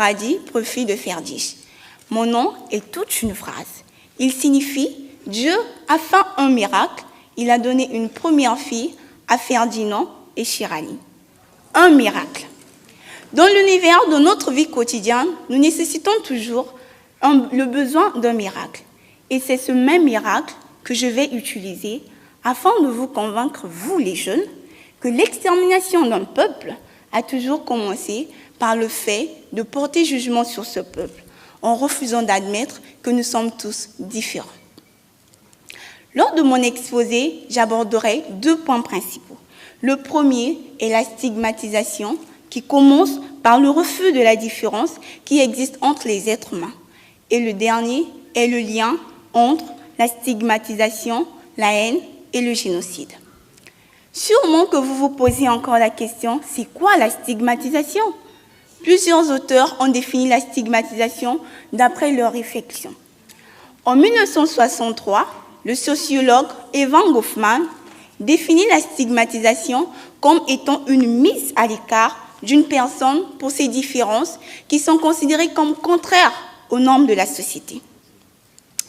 Paradis profite de Ferdiche. Mon nom est toute une phrase. Il signifie « Dieu a fait un miracle, il a donné une première fille à Ferdinand et Chirali. » Un miracle. Dans l'univers de notre vie quotidienne, nous nécessitons toujours le besoin d'un miracle. Et c'est ce même miracle que je vais utiliser afin de vous convaincre, vous les jeunes, que l'extermination d'un peuple a toujours commencé par le fait de porter jugement sur ce peuple, en refusant d'admettre que nous sommes tous différents. Lors de mon exposé, j'aborderai 2 points principaux. Le premier est la stigmatisation, qui commence par le refus de la différence qui existe entre les êtres humains. Et le dernier est le lien entre la stigmatisation, la haine et le génocide. Sûrement que vous vous posez encore la question, c'est quoi la stigmatisation? Plusieurs auteurs ont défini la stigmatisation d'après leur réflexion. En 1963, le sociologue Evan Goffman définit la stigmatisation comme étant une mise à l'écart d'une personne pour ses différences qui sont considérées comme contraires aux normes de la société.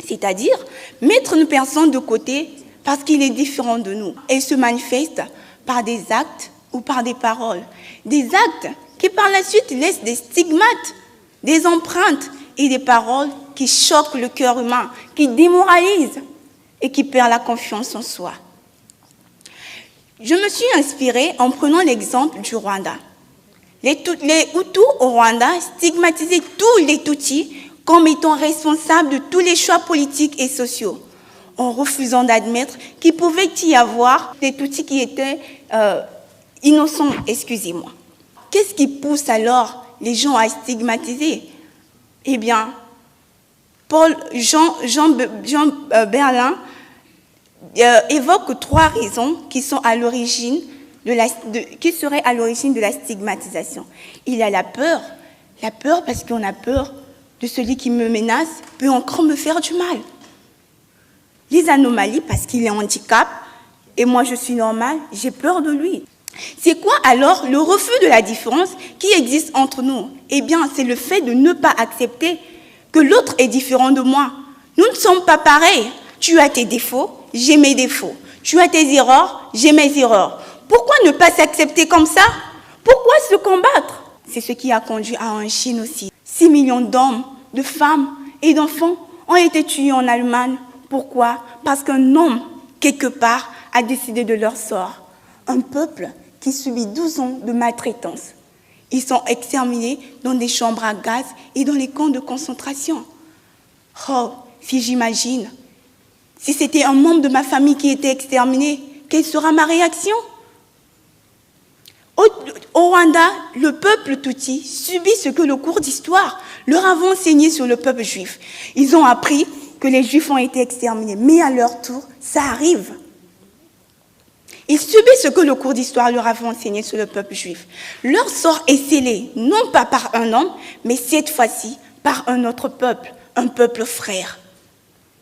C'est-à-dire mettre une personne de côté parce qu'il est différent de nous. Elle se manifeste par des actes ou par des paroles. Des actes qui par la suite laissent des stigmates, des empreintes et des paroles qui choquent le cœur humain, qui démoralisent et qui perdent la confiance en soi. Je me suis inspirée en prenant l'exemple du Rwanda. Les Hutus au Rwanda stigmatisaient tous les Tutsis comme étant responsables de tous les choix politiques et sociaux, en refusant d'admettre qu'il pouvait y avoir des Tutsis qui étaient innocents, excusez-moi. Qu'est-ce qui pousse alors les gens à stigmatiser? Eh bien, Jean Berlin évoque 3 raisons qui seraient à l'origine de la stigmatisation. Il y a la peur parce qu'on a peur de celui qui me menace peut encore me faire du mal. Les anomalies parce qu'il est handicap et moi je suis normale, j'ai peur de lui. C'est quoi alors le refus de la différence qui existe entre nous? Eh bien, c'est le fait de ne pas accepter que l'autre est différent de moi. Nous ne sommes pas pareils. Tu as tes défauts, j'ai mes défauts. Tu as tes erreurs, j'ai mes erreurs. Pourquoi ne pas s'accepter comme ça? Pourquoi se combattre? C'est ce qui a conduit à un génocide. 6 millions d'hommes, de femmes et d'enfants ont été tués en Allemagne. Pourquoi? Parce qu'un homme, quelque part, a décidé de leur sort. Un peuple qui subit 12 ans de maltraitance. Ils sont exterminés dans des chambres à gaz et dans les camps de concentration. Oh, si j'imagine, si c'était un membre de ma famille qui était exterminé, quelle sera ma réaction? Au Rwanda, le peuple Tutsi subit ce que le cours d'histoire leur a enseigné sur le peuple juif. Ils ont appris que les Juifs ont été exterminés, mais à leur tour, ça arrive. Ils subissent ce que le cours d'histoire leur a enseigné sur le peuple juif. Leur sort est scellé, non pas par un homme, mais cette fois-ci par un autre peuple, un peuple frère.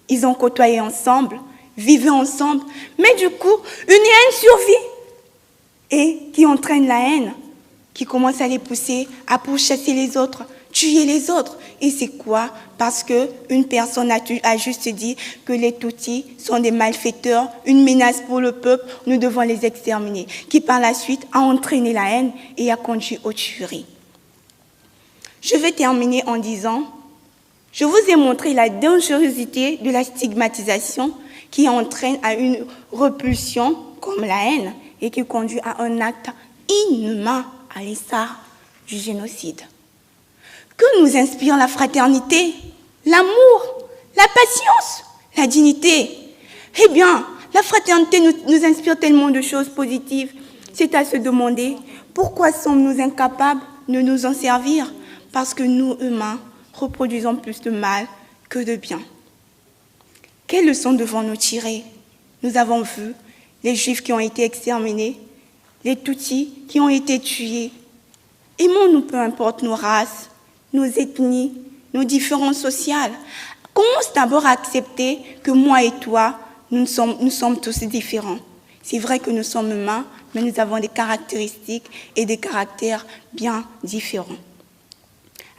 Ils ont côtoyé ensemble, vivaient ensemble, mais du coup, une haine survit et qui entraîne la haine, qui commence à les pousser à pourchasser les autres, tuer les autres. Et c'est quoi? Parce qu'une personne a juste dit que les Tutsis sont des malfaiteurs, une menace pour le peuple, nous devons les exterminer, qui par la suite a entraîné la haine et a conduit aux tueries. Je vais terminer en disant, je vous ai montré la dangerosité de la stigmatisation qui entraîne à une repulsion comme la haine et qui conduit à un acte inhumain à l'instar du génocide. Que nous inspire la fraternité, l'amour, la patience, la dignité? Eh bien, la fraternité nous inspire tellement de choses positives. C'est à se demander pourquoi sommes-nous incapables de nous en servir? Parce que nous, humains, reproduisons plus de mal que de bien. Quelles leçons devons-nous tirer? Nous avons vu les Juifs qui ont été exterminés, les Tutsis qui ont été tués. Aimons-nous peu importe nos races, nos ethnies, nos différences sociales. Commence d'abord à accepter que moi et toi, nous sommes tous différents. C'est vrai que nous sommes humains, mais nous avons des caractéristiques et des caractères bien différents.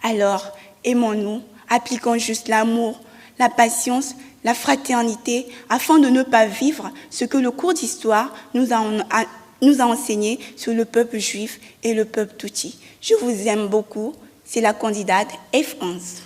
Alors, aimons-nous, appliquons juste l'amour, la patience, la fraternité, afin de ne pas vivre ce que le cours d'histoire nous a enseigné sur le peuple juif et le peuple touti. Je vous aime beaucoup. C'est la candidate F11.